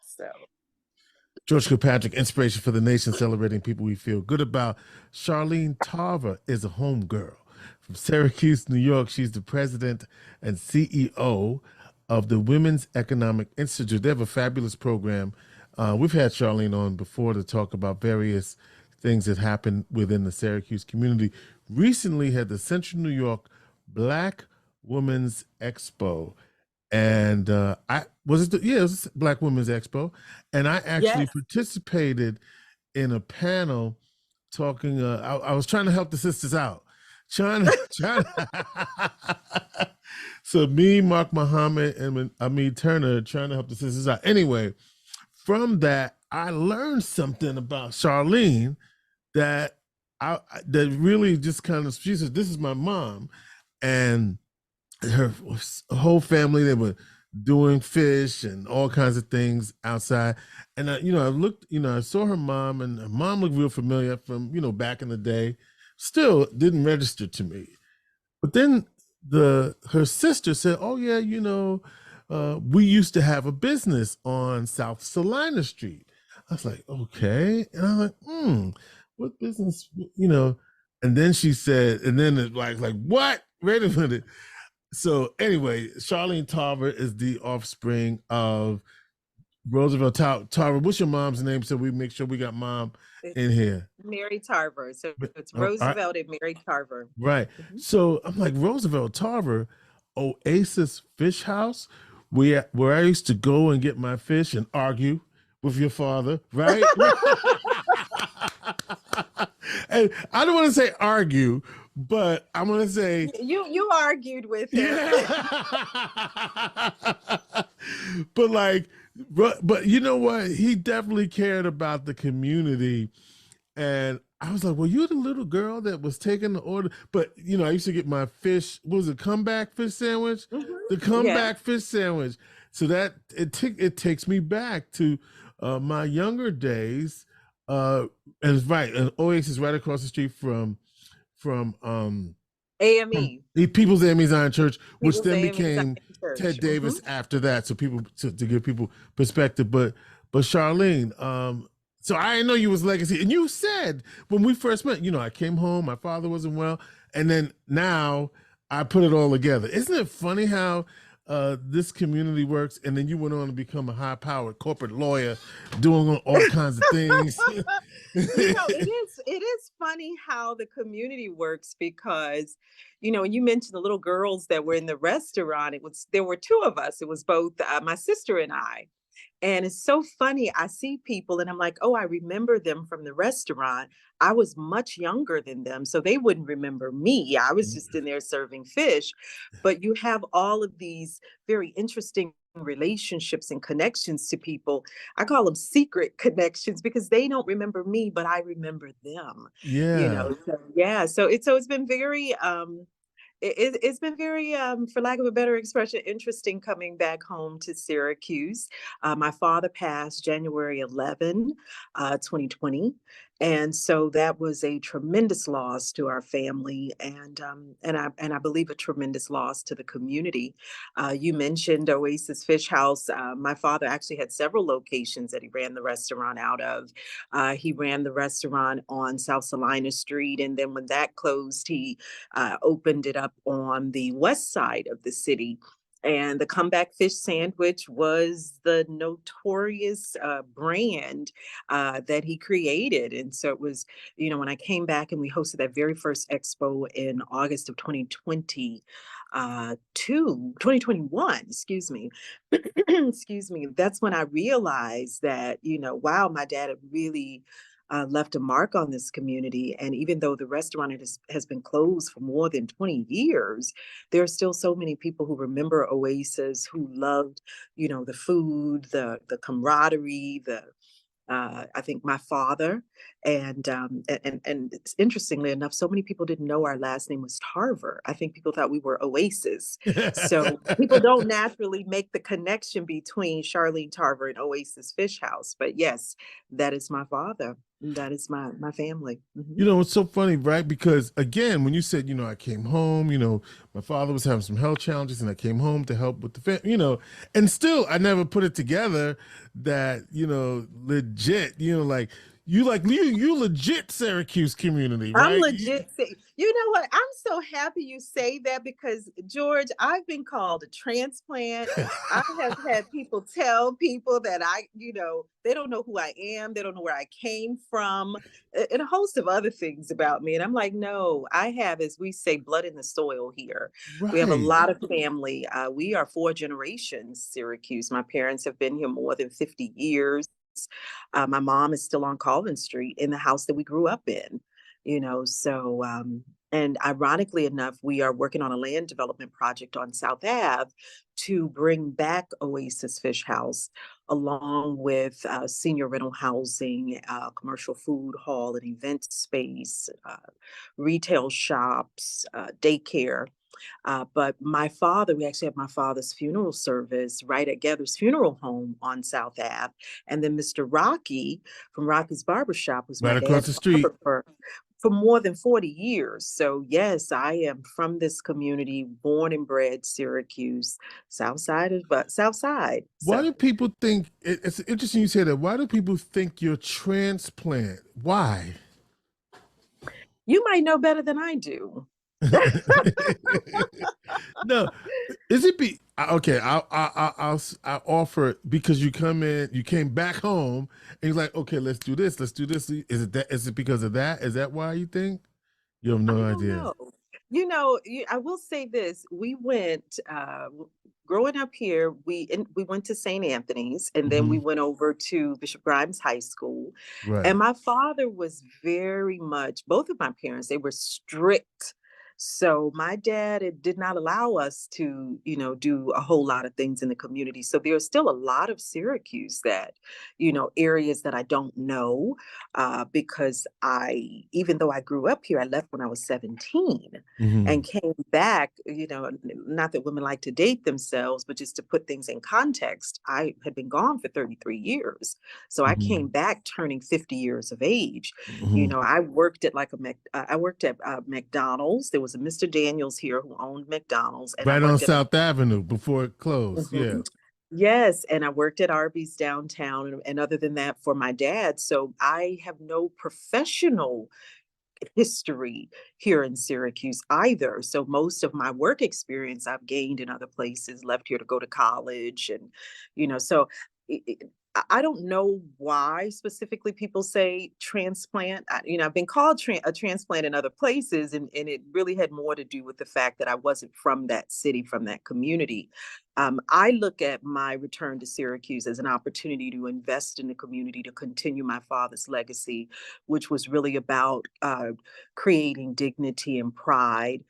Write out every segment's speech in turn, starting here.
So. George Kilpatrick, Inspiration for the Nation, celebrating people we feel good about. Charlene Tarver is a homegirl from Syracuse, New York. She's the president and CEO of the Women's Economic Institute. They have a fabulous program. We've had Charlene on before to talk about various things that happen within the Syracuse community. Recently had the Central New York Black Women's Expo. And it was Black Women's Expo, and I actually participated in a panel talking. I was trying to help the sisters out, so me, Mark Muhammad, and Amid Turner trying to help the sisters out. Anyway, from that, I learned something about Charlene that that really just kind of, she said, "This is my mom," and her whole family, they were doing fish and all kinds of things outside. And I looked, I saw her mom, and her mom looked real familiar from, back in the day. Still didn't register to me. But then her sister said, "Oh yeah, we used to have a business on South Salina Street." I was like, "Okay." And I'm like, what business, And then she said, and then it's like, what? Wait a minute. So anyway, Charlene Tarver is the offspring of Roosevelt Tarver. What's your mom's name, so we make sure we got mom in here? Mary Tarver. So it's Roosevelt and Mary Tarver. Right. Mm-hmm. So I'm like, Roosevelt Tarver, Oasis Fish House, where I used to go and get my fish and argue with your father, right? And I don't want to say argue, but I'm gonna say you argued with him. Yeah. but you know what? He definitely cared about the community, and I was like, "Well, you're the little girl that was taking the order." But I used to get my fish. What was it, comeback fish sandwich? Mm-hmm. The comeback fish sandwich. So that it takes me back to my younger days. And it's right, and Oasis right across the street from AME, People's AME Zion Church, which then became Ted Davis after that. So people to give people perspective. But Charlene, so I know you was legacy, and you said when we first met, I came home, my father wasn't well, and then now I put it all together. Isn't it funny how this community works? And then you went on to become a high-powered corporate lawyer, doing all kinds of things. It is funny how the community works, because, when you mentioned the little girls that were in the restaurant, there were two of us. It was both my sister and I. And it's so funny. I see people and I'm like, oh, I remember them from the restaurant. I was much younger than them, so they wouldn't remember me. I was just in there serving fish. But you have all of these very interesting relationships and connections to people. I call them secret connections, because they don't remember me, but I remember them. Yeah. So it's been very it's been very, for lack of a better expression, interesting coming back home to Syracuse. My father passed January 11, 2020. And so that was a tremendous loss to our family, and I believe a tremendous loss to the community. You mentioned Oasis Fish House. My father actually had several locations that he ran the restaurant out of. He ran the restaurant on South Salina Street, and then when that closed, he opened it up on the west side of the city. And the comeback fish sandwich was the notorious brand that he created. And so it was, when I came back and we hosted that very first expo in August of 2021, excuse me. Excuse me. That's when I realized that, wow, my dad had really left a mark on this community. And even though the restaurant has been closed for more than 20 years, there are still so many people who remember Oasis, who loved, the food, the camaraderie, I think my father, and it's interestingly enough, so many people didn't know our last name was Tarver. I think people thought we were Oasis. So people don't naturally make the connection between Charlene Tarver and Oasis Fish House. But yes, that is my father. That is my family. You know, it's so funny, right? Because again, when you said, I came home, my father was having some health challenges and I came home to help with the family, and still I never put it together that, legit, you legit Syracuse community, I'm right? legit. You know what? I'm so happy you say that because George, I've been called a transplant. I have had people tell people that they don't know who I am, they don't know where I came from, and a host of other things about me. And I'm like, no, I have, as we say, blood in the soil here. We have a Right. lot of family. We are four generations, Syracuse. My parents have been here more than 50 years. My mom is still on Colvin Street in the house that we grew up in, and ironically enough, we are working on a land development project on South Ave to bring back Oasis Fish House along with senior rental housing, commercial food hall and event space, retail shops, daycare. But we actually had my father's funeral service right at Gather's Funeral Home on South Ave. And then Mr. Rocky from Rocky's Barbershop was my Right across dad's the street. barber for more than 40 years. So yes, I am from this community, born and bred Syracuse, South Side. Why So do people think it's interesting you say that? Why do people think you're transplant? Why? you might know better than I do. No, is it be okay? I'll offer it because you come in, you came back home, and you're like, okay, let's do this, let's do this. Is it that? Is it because of that? Is that why you think? You have no I don't idea. know. I will say this. We went growing up here, we went to St. Anthony's and then we Hmm. went over to Bishop Grimes High School. Right. And my father was very much, both of my parents, they were strict. So my dad did not allow us to, do a whole lot of things in the community. So there's still a lot of Syracuse that, areas that I don't know because even though I grew up here, I left when I was 17 and Hmm. came back, not that women like to date themselves, but just to put things in context, I had been gone for 33 years. So I came Hmm. back turning 50 years of age. Hmm. I worked at McDonald's. There was a Mr. Daniels here who owned McDonald's, and I Right on worked at South Avenue before it closed. Yeah. Mhm. Yes, and I worked at Arby's downtown, and other than that, for my dad. So I have no professional history here in Syracuse either. So most of my work experience I've gained in other places, left here to go to college, and so it, it, I don't know why specifically people say transplant. I've been called a transplant in other places, and it really had more to do with the fact that I wasn't from that city, from that community. I look at my return to Syracuse as an opportunity to invest in the community, to continue my father's legacy, which was really about creating dignity and pride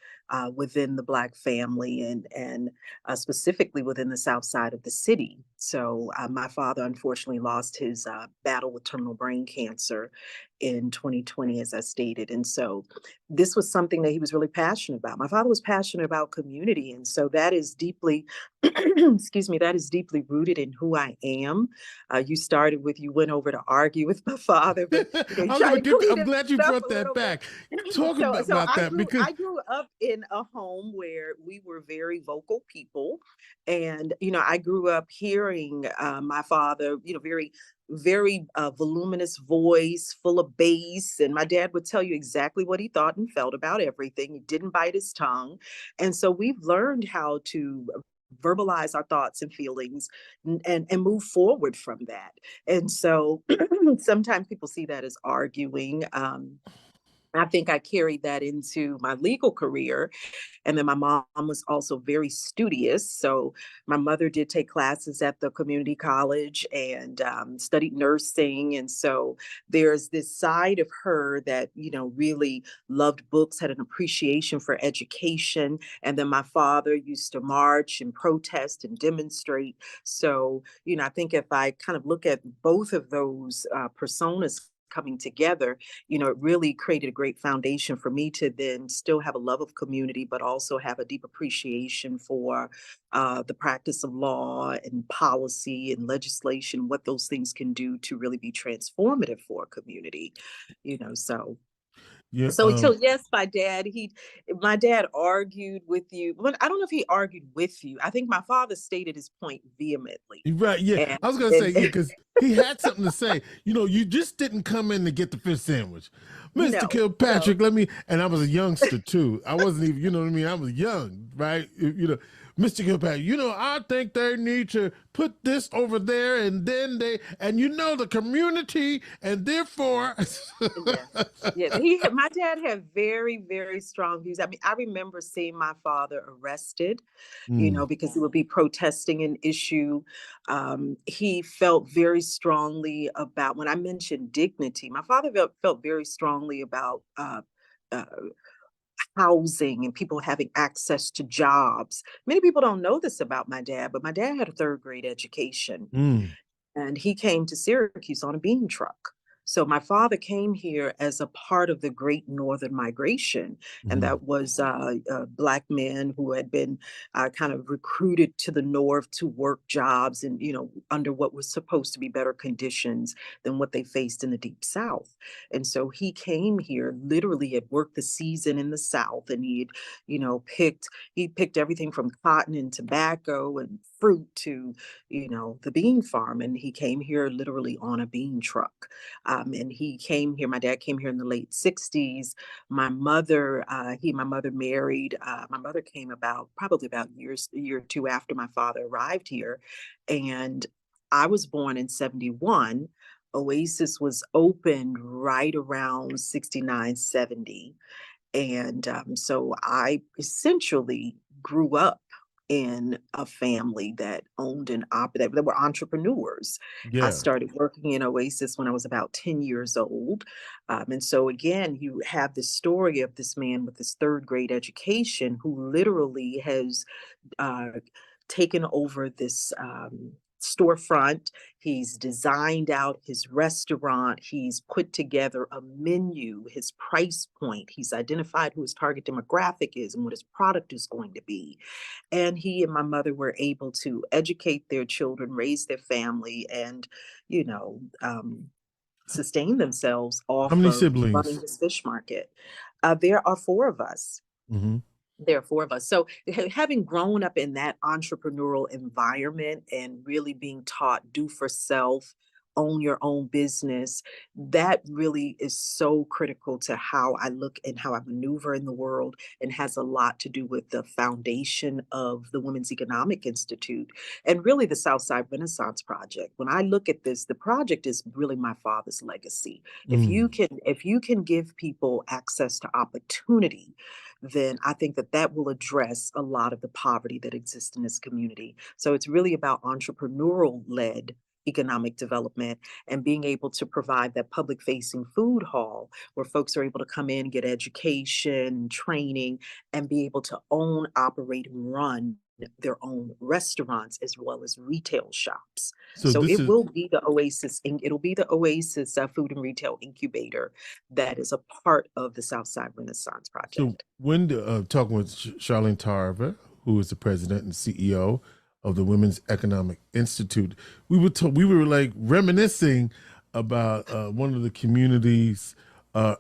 within the Black family and specifically within the South Side of the city. So my father unfortunately lost his battle with terminal brain cancer in 2020, as I stated. And so this was something that he was really passionate about. My father was passionate about community. And so that is deeply, excuse me, that is deeply rooted in who I am. You went over to argue with my father, but I he was tried gonna to get. clean I'm glad you himself brought a that little bit. back. Talk So so about that because I grew up in a home where we were very vocal people. And I grew up hearing my father, very voluminous voice, full of bass. And my dad would tell you exactly what he thought and felt about everything. He didn't bite his tongue. And so we've learned how to verbalize our thoughts and feelings and move forward from that. And so sometimes people see that as arguing. I think I carried that into my legal career. And then my mom was also very studious. So my mother did take classes at the community college and studied nursing. And so there's this side of her that, really loved books, had an appreciation for education. And then my father used to march and protest and demonstrate. So, I think if I kind of look at both of those personas coming together, it really created a great foundation for me to then still have a love of community, but also have a deep appreciation for the practice of law and policy and legislation, what those things can do to really be transformative for a community, so. Yeah. So yes, my dad argued with you. Well, I don't know if he argued with you. I think my father stated his point vehemently. Right. Yeah. And, I was gonna say, and yeah, because he had something to say. You just didn't come in to get the fish sandwich. Mr. no, no. Kilpatrick, and I was a youngster too. I wasn't even, you know what I mean? I was young, right? Mr. Kilpatrick, I think they need to put this over there and then the community, and therefore Yes. Yes. My dad had very, very strong views. I mean, I remember seeing my father arrested, Mm, because he would be protesting an issue. He felt very strongly about, when I mentioned dignity, my father felt very strongly about uh, housing and people having access to jobs. Many people don't know this about my dad, but my dad had a third grade education. mm, And he came to Syracuse on a bean truck. So my father came here as a part of the Great Northern Migration, and mhm. that was Black men who had been kind of recruited to the North to work jobs and under what was supposed to be better conditions than what they faced in the Deep South. And so he came here, literally had worked the season in the South, and he picked everything from cotton and tobacco and fruit to the bean farm. And he came here literally on a bean truck. And my dad came here in the late 60s. My mother married, my mother came probably about a year or two after my father arrived here. And I was born in 71. Oasis was opened right around 69, 70. And so I essentially grew up in a family that owned and operated, that were entrepreneurs. I Yeah. started working in Oasis when I was about 10 years old. And so, again, you have this story of this man with this third grade education who literally has uh, taken over this storefront. He's designed out his restaurant. He's put together a menu, his price point. He's identified who his target demographic is and what his product is going to be. And he and my mother were able to educate their children, raise their family, and, you know, um, sustain themselves How off many of running siblings? this fish market. There are four of us. Hmm. There are four of us. So having grown up in that entrepreneurial environment and really being taught do for self, own your own business, that really is so critical to how I look and how I maneuver in the world, and has a lot to do with the foundation of the Women's Economic Institute and really the Southside Renaissance Project. When I look at this, the project is really my father's legacy. Mm. If you can give people access to opportunity, then I think that that will address a lot of the poverty that exists in this community. So it's really about entrepreneurial led economic development and being able to provide that public facing food hall where folks are able to come in, get education, training, and be able to own, operate, and run their own restaurants as well as retail shops. So So this it is will be the Oasis, it'll be the Oasis Food and Retail Incubator that is a part of the Southside Renaissance so Project. when talking with Charlene Tarver, who is the president and CEO of the Women's Economic Institute, we were like reminiscing about one of the community's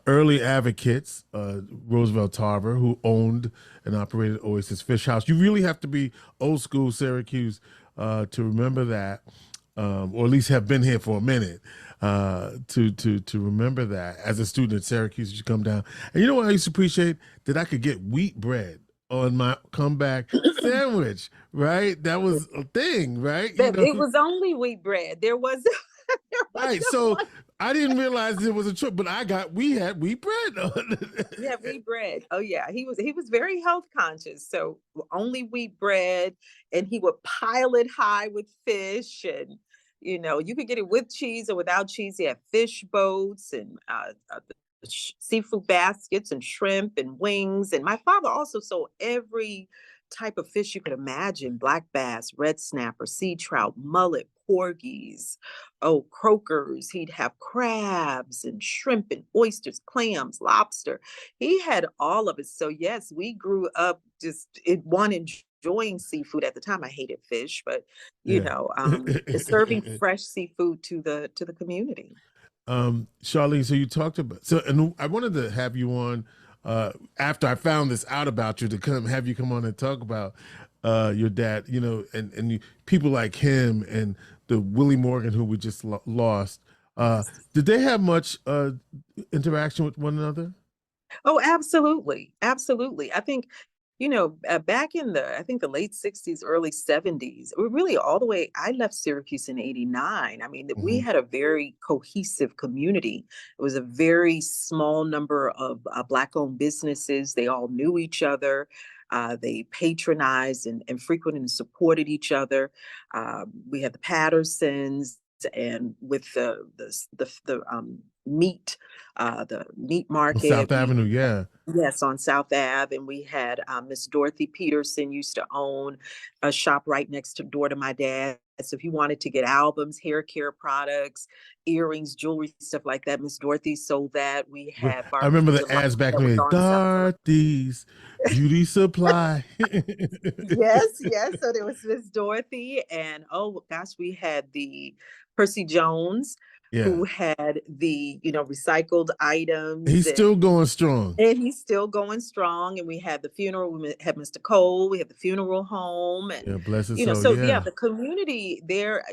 early advocates, Roosevelt Tarver, who owned and operated Oasis Fish House. You really have to be old school Syracuse to remember that, or at least have been here for a minute to remember that. As a student at Syracuse, you come down, and you know what I used to appreciate, that I could get wheat bread on my comeback sandwich. Right, that was a thing. Right, That it was only wheat bread. There was there Right. wasn't So one. I didn't realize it was a trip, but we had wheat bread. Yeah, wheat bread. Oh yeah, he was very health conscious. So only wheat bread, and he would pile it high with fish, and you could get it with cheese or without cheese. He had fish boats and seafood baskets and shrimp and wings. And my father also sold every type of fish you could imagine: black bass, red snapper, sea trout, mullet, porgies, oh, croakers. He'd have crabs and shrimp and oysters, clams, lobster. He had all of it. So yes, we grew up just enjoying seafood. At the time, I hated fish, but Yeah. serving fresh seafood to the community. Charlene, so you talked about, so, and I wanted to have you on after I found this out about you, to have you come on and talk about your dad, people like him and the Willie Morgan who we just lost. Did they have much interaction with one another? Oh, absolutely. Absolutely. I think, back in I think the late 60s, early 70s, or really all the way, I left Syracuse in 89. I mean, we Hmm. had a very cohesive community. It was a very small number of Black owned businesses. They all knew each other. They patronized and frequented and supported each other. We had the Pattersons, and with the meat On market. South Avenue, yeah. Yes, on South Ave, and we had Miss Dorothy Peterson used to own a shop right next to door to my dad. So if you wanted to get albums, hair care products, earrings, jewelry, stuff like that, Miss Dorothy sold that. We had I remember Barbecue the Delight ads back that in the was day. on South Ave. Dorothy's Beauty Supply. Yes, yes. So there was Miss Dorothy, and oh gosh, we had the Percy Jones, Yeah. who had the recycled items, He's still going strong. and he's still going strong. And we had the funeral. We had Mr. Cole. We had the funeral home, and Yeah, bless his soul. so yeah, Yeah. the community there.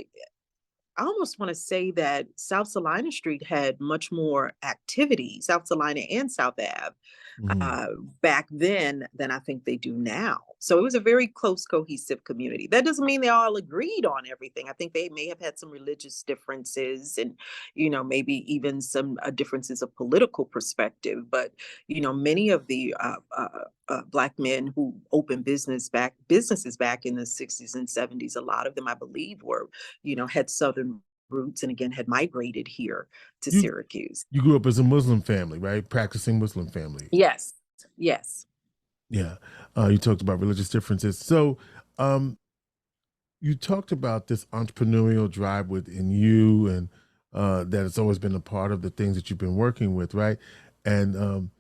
I almost want to say that South Salina Street had much more activity, South Salina and South Ave, Mhm. uh, back then than I think they do now. So it was a very close, cohesive community. That doesn't mean they all agreed on everything. I think they may have had some religious differences, and, maybe even some differences of political perspective. But, many of the Black men who opened businesses back in the 60s and 70s, a lot of them, I believe, were had Southern roots, and again had migrated here to You Syracuse. you grew up as a Muslim family, right? Practicing Muslim family. Yes, yes. Yeah. You talked about religious differences. So, um, you talked about this entrepreneurial drive within you, and that it's always been a part of the things that you've been working with, right? And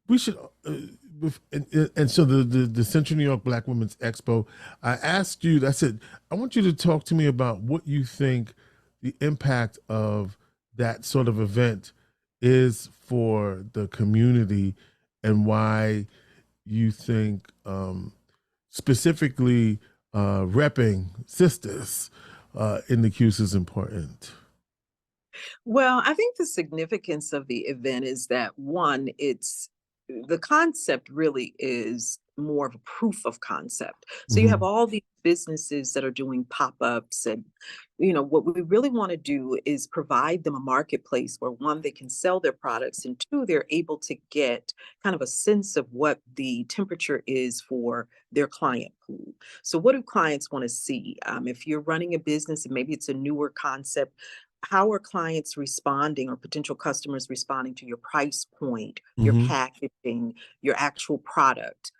we should, and so the Central New York Black Women's Expo, I asked you, I said, I want you to talk to me about what you think the impact of that sort of event is for the community, and why you think specifically repping sisters in the Q's is important. Well, I think the significance of the event is that, one, the concept really is more of a proof of concept. So you have Hmm. all these businesses that are doing pop-ups, and what we really want to do is provide them a marketplace where, one, they can sell their products, and two, they're able to get kind of a sense of what the temperature is for their client pool. So what do clients want to see? If you're running a business and maybe it's a newer concept, how are clients responding, or potential customers responding, to your price point, your Hmm. packaging, your actual product?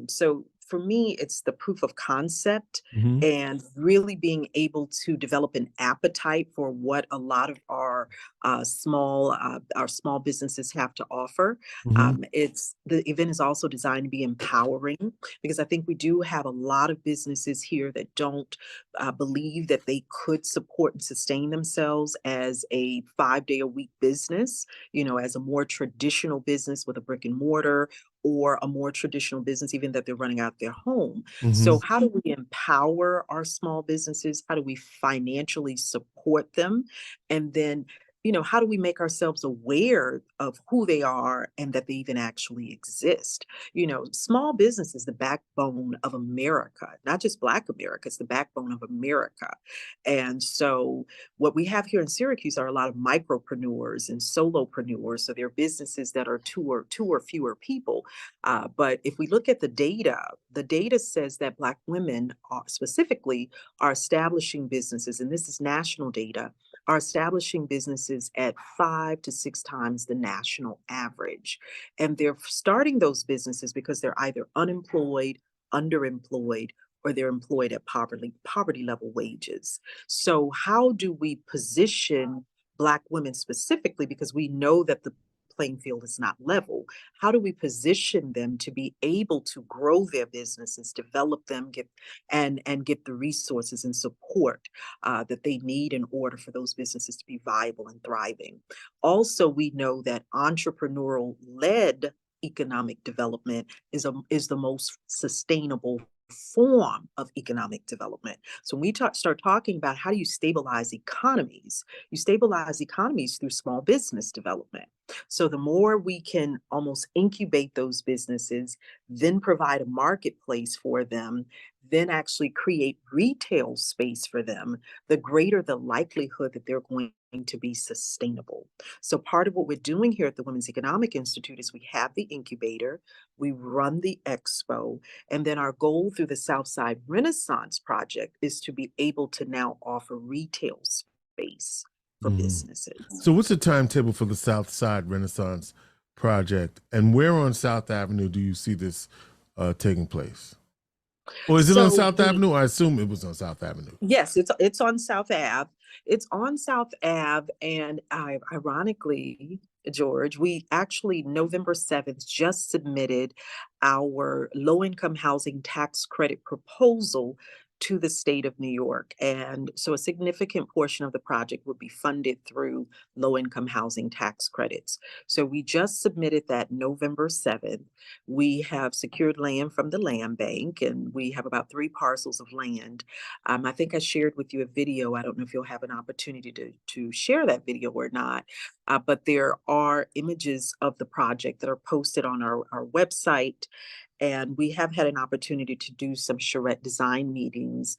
So for me, it's the proof of concept, Hmm. and really being able to develop an appetite for what a lot of our small businesses have to offer. Hmm. It's The event is also designed to be empowering, because I think we do have a lot of businesses here that don't believe that they could support and sustain themselves as a 5-day a week business, as a more traditional business with a brick and mortar, or a more traditional business, even that they're running out their home. Hmm. So, how do we empower our small businesses? How do we financially support them? And then, how do we make ourselves aware of who they are and that they even actually exist? Small business is the backbone of America, not just Black America, it's the backbone of America. And so, what we have here in Syracuse are a lot of micropreneurs and solopreneurs. So, they're businesses that are two or fewer people. But if we look at the data says that Black women specifically are establishing businesses, and this is national data, are establishing businesses at 5 to 6 times the national average. And they're starting those businesses because they're either unemployed, underemployed, or they're employed at poverty level wages. So how do we position Black women specifically, because we know that the playing field is not level? How do we position them to be able to grow their businesses, develop them, get the resources and support that they need in order for those businesses to be viable and thriving? Also, we know that entrepreneurial led economic development is the most sustainable form of economic development. So when we start talking about how do you stabilize economies, you stabilize economies through small business development. So the more we can almost incubate those businesses, then provide a marketplace for them, then actually create retail space for them, the greater the likelihood that they're going to be sustainable. So part of what we're doing here at the Women's Economic Institute is we have the incubator, we run the expo, and then our goal through the Southside Renaissance Project is to be able to now offer retail space for Mhm. businesses. So, what's the timetable for the South Side Renaissance Project, and where on South Avenue do you see this taking place? Or is it on So South the Avenue? I assume it was on South Avenue. Yes, it's on South Ave. It's on South Ave, and ironically, George, we actually November 7th just submitted our low-income housing tax credit proposal to the state of New York. And so a significant portion of the project would be funded through low-income housing tax credits. So we just submitted that November 7th. We have secured land from the land bank, and we have about 3 parcels of land. I think I shared with you a video. I don't know if you'll have an opportunity to share that video or not, but there are images of the project that are posted on our website. And we have had an opportunity to do some charrette design meetings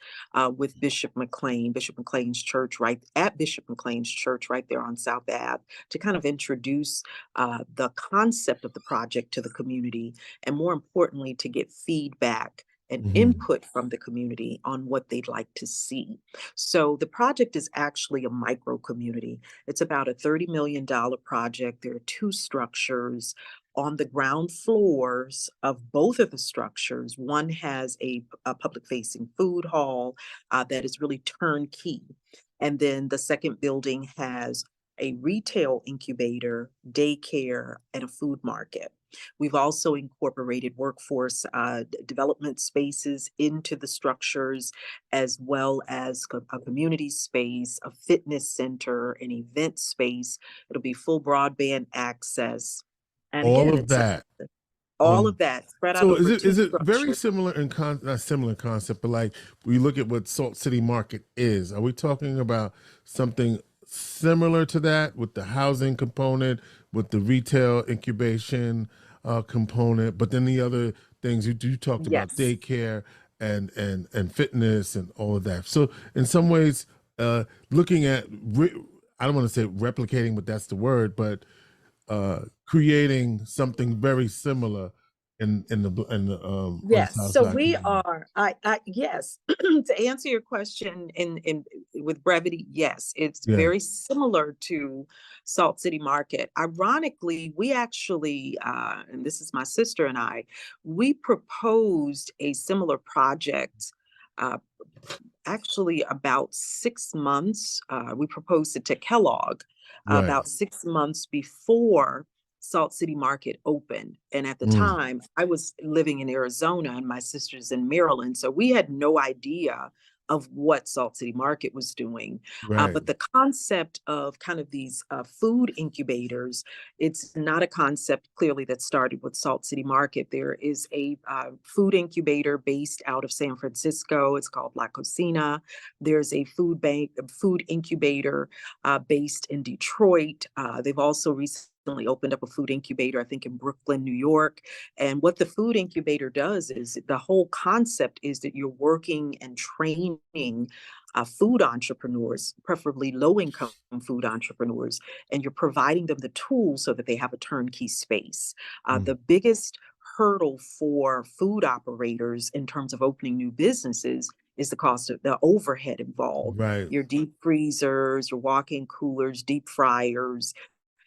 with Bishop McLean's church, right at Bishop McLean's church, right there on South Ave, to kind of introduce the concept of the project to the community, and more importantly, to get feedback and Mhm. input from the community on what they'd like to see. So the project is actually a micro community. It's about a $30 million project. There are 2 structures. On the ground floors of both of the structures, one has a public facing food hall that is really turnkey. And then the second building has a retail incubator, daycare, and a food market. We've also incorporated workforce development spaces into the structures, as well as a community space, a fitness center, an event space. It'll be full broadband access. And All again, of it's that all on. of that spread out So over two is it very structures. similar in not similar concept, but like we look at what Salt City Market is? Are we talking about something similar to that with the housing component, with the retail incubation component, but then the other things you talked about, Yes. daycare and fitness and all of that. So in some ways, looking at I don't want to say replicating, but that's the word, but creating something very similar in the on the Yes, south so side we community. are, yes, to answer your question in with brevity, yes, it's Yeah, very similar to Salt City Market. Ironically, we actually, and this is my sister and I, we proposed a similar project uh, actually about 6 months. We proposed it to Kellogg right. about 6 months before Salt City Market opened. And at the Mm, time, I was living in Arizona and my sister's in Maryland. So we had no idea of what Salt City Market was doing. right, But the concept of kind of these food incubators, it's not a concept clearly that started with Salt City Market. There is a food incubator based out of San Francisco. It's called La Cocina. There's a food incubator based in Detroit. They've also recently opened up a food incubator, I think, in Brooklyn, New York. And what the food incubator does is the whole concept is that you're working and training food entrepreneurs, preferably low income food entrepreneurs, and you're providing them the tools so that they have a turnkey space. mm, The biggest hurdle for food operators in terms of opening new businesses is the cost of the overhead involved. right. Your deep freezers, your walk-in coolers, deep fryers,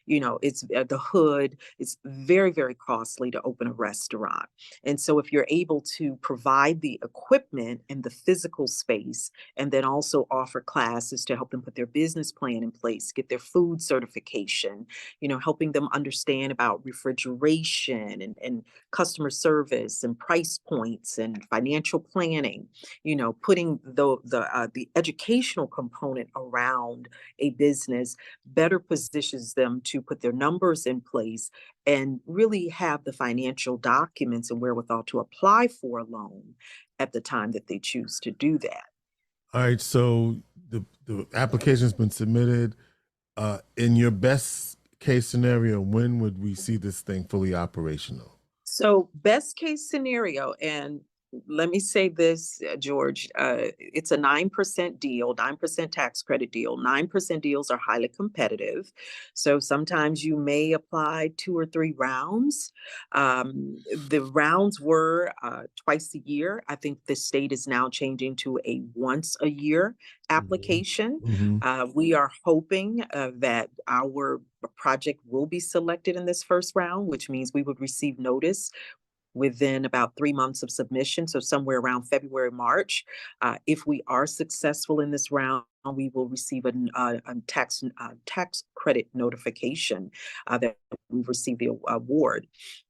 It's the hood. It's very, very costly to open a restaurant. And so if you're able to provide the equipment and the physical space, and then also offer classes to help them put their business plan in place, get their food certification, helping them understand about refrigeration and customer service and price points and financial planning, putting the educational component around a business better positions them to put their numbers in place and really have the financial documents and wherewithal to apply for a loan at the time that they choose to do that. All right, so the application's been submitted. In your best case scenario, when would we see this thing fully operational? So best case scenario, and let me say this, George, it's a 9% deal, 9% tax credit deal. 9% deals are highly competitive. So sometimes you may apply 2 or 3 rounds. The rounds were twice a year. I think the state is now changing to a once a year application. We are hoping that our project will be selected in this first round, which means we would receive notice within about 3 months of submission, so somewhere around February, March. If we are successful in this round, we will receive a tax credit notification that we've received the award.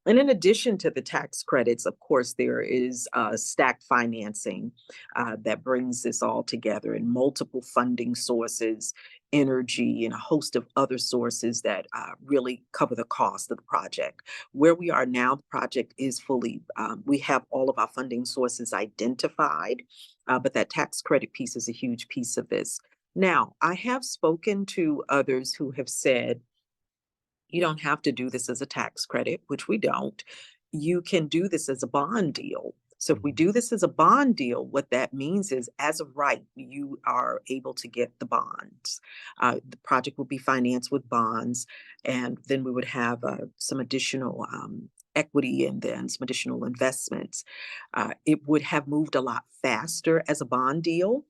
And in addition to the tax credits, of course, there is stacked financing that brings this all together, and multiple funding sources, energy, and a host of other sources that really cover the cost of the project. Where we are now, the project is fully, we have all of our funding sources identified, but that tax credit piece is a huge piece of this. Now, I have spoken to others who have said, you don't have to do this as a tax credit, which we don't. You can do this as a bond deal. So if we do this as a bond deal, what that means is, as of right, you are able to get the bonds. The project will be financed with bonds, and then we would have some additional equity and then some additional investments. It would have moved a lot faster as a bond deal.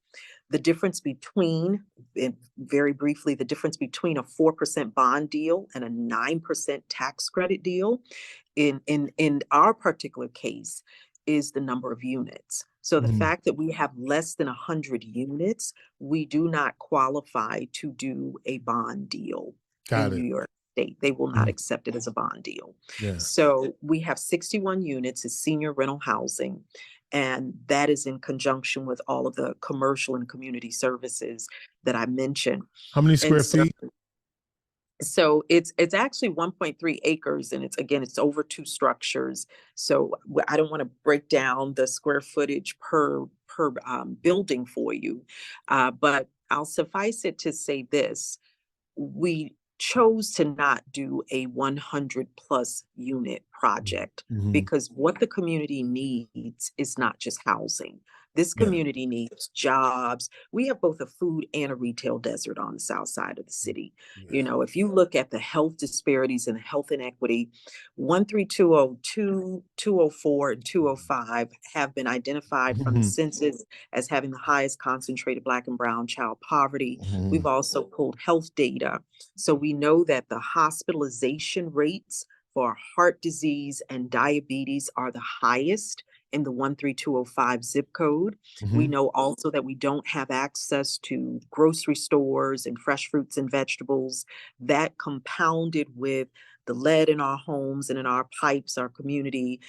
The difference between, very briefly, the difference between a 4% bond deal and a 9% tax credit deal in our particular case is the number of units. So the fact that we have less than 100 units, we do not qualify to do a bond deal in New York State. They will not accept it as a bond deal. Yeah. So we have 61 units as senior rental housing, and that is in conjunction with all of the commercial and community services that I mentioned. How many square feet? So it's actually 1.3 acres, and it's over 2 structures. So I don't want to break down the square footage per building for you, but I'll suffice it to say this: we chose to not do a 100 plus unit project because what the community needs is not just housing. This community needs jobs. We have both a food and a retail desert on the south side of the city. If you look at the health disparities and the health inequity, 13202, 204, and 205 have been identified from the census as having the highest concentrated Black and brown child poverty. We've also pulled health data. So we know that the hospitalization rates for heart disease and diabetes are the highest in the 13205 zip code. We know also that we don't have access to grocery stores and fresh fruits and vegetables. That compounded with the lead in our homes and in our pipes, our community,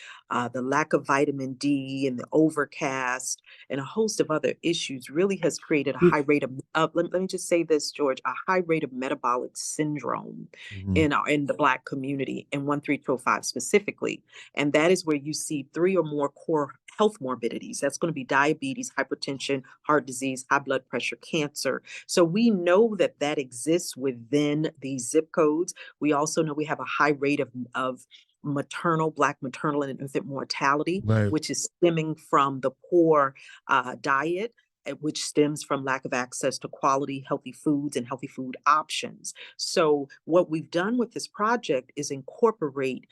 the lack of vitamin D and the overcast and a host of other issues really has created a high rate of, let me just say this, George, a high rate of metabolic syndrome in the Black community, in 13205 specifically. And that is where you see 3 or more core health morbidities. That's going to be diabetes, hypertension, heart disease, high blood pressure, cancer. So we know that that exists within these zip codes. We also know we have a high rate of Black maternal and infant mortality, which is stemming from the poor diet, which stems from lack of access to quality, healthy foods and healthy food options. So what we've done with this project is incorporate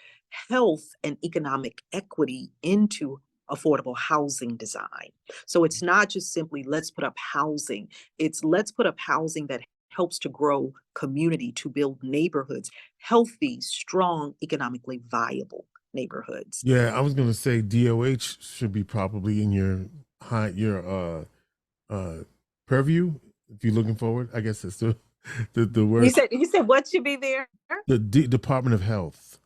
health and economic equity into affordable housing design. So it's not just simply let's put up housing. It's let's put up housing that helps to grow community, to build neighborhoods, healthy, strong, economically viable neighborhoods. Yeah, I was gonna say DOH should be probably in your purview if you're looking forward. I guess it's the You word. said what should be there? The Department of Health,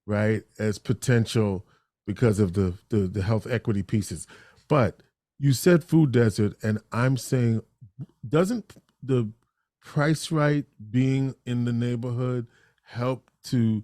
right, as potential because of the health equity pieces. But you said food desert, and I'm saying, doesn't the price right being in the neighborhood help to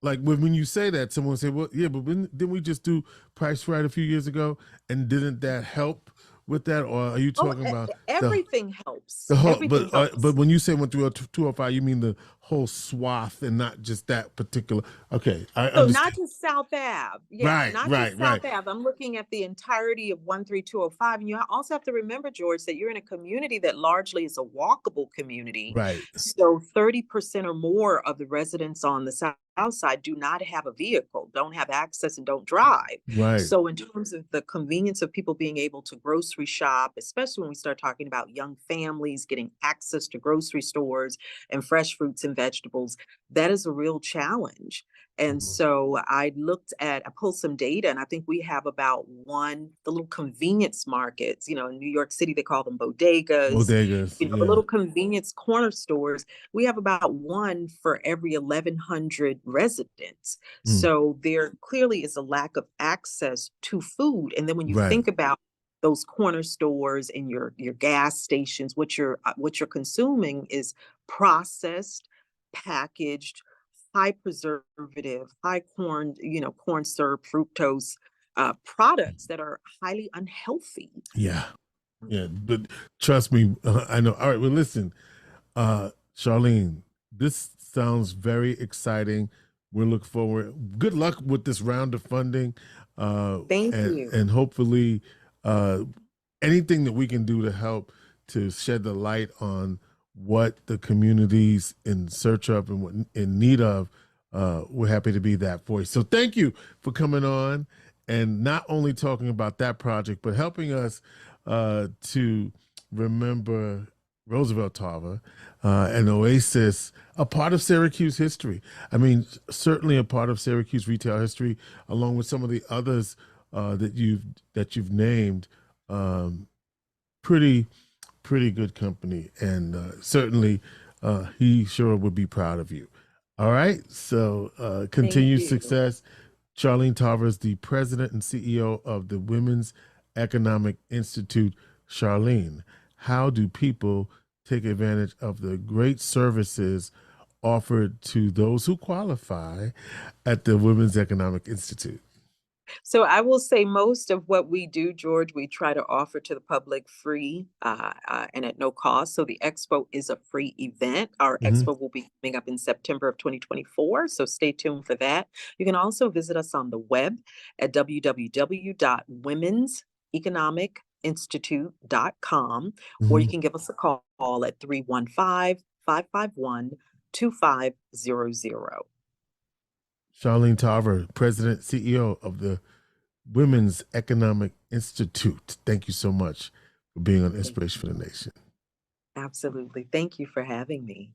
like when you say that, someone say, well, yeah, but didn't we just do price right a few years ago, and didn't that help with that, or are you Oh, talking about the everything helps. the whole, Everything but helps. when you say went through a 205, you mean the whole swath and not just that particular. Okay, I So not understand. just South Ave. Yeah, Right, not just right, South right, Ave. I'm looking at the entirety of 13205. And you also have to remember, George, that you're in a community that largely is a walkable community. right, So 30% or more of the residents on the South Side do not have a vehicle, don't have access, and don't drive. right, So in terms of the convenience of people being able to grocery shop, especially when we start talking about young families getting access to grocery stores and fresh fruits and vegetables, that is a real challenge. And mhm. so I pulled some data, and I think we have about the little convenience markets, in New York City, they call them bodegas, Bodegas, the yeah. little convenience corner stores. We have about one for every 1,100 residents. Mm, So there clearly is a lack of access to food. And then when you right, think about those corner stores and your gas stations, what you're consuming is processed, packaged, high preservative, high corn syrup, fructose products that are highly unhealthy. yeah, yeah. But trust me, I know. All right, well, listen, Charlene, this sounds very exciting. We look forward. Good luck with this round of funding, Thank and you. hopefully, uh, anything that we can do to help to shed the light on what the community's in search of and what in need of. We're happy to be that voice. So thank you for coming on and not only talking about that project, but helping us to remember Roosevelt Tarver, an oasis, a part of Syracuse history. I mean, certainly a part of Syracuse retail history, along with some of the others that you've named. Um, pretty pretty good company, and certainly he sure would be proud of you. All right, so Thank continued you. success. Charlene Tarver is the president and CEO of the Women's Economic Institute. Charlene, how do people take advantage of the great services offered to those who qualify at the Women's Economic Institute? So I will say most of what we do, George, we try to offer to the public free and at no cost. So the expo is a free event. Our Mhm. expo will be coming up in September of 2024. So stay tuned for that. You can also visit us on the web at www.womenseconomicinstitute.com, or you Mhm. can give us a call at 315-551-2500. Charlene Tarver, President, CEO of the Women's Economic Institute. Thank you so much for being on Inspiration for the Nation. Absolutely. Thank you for having me.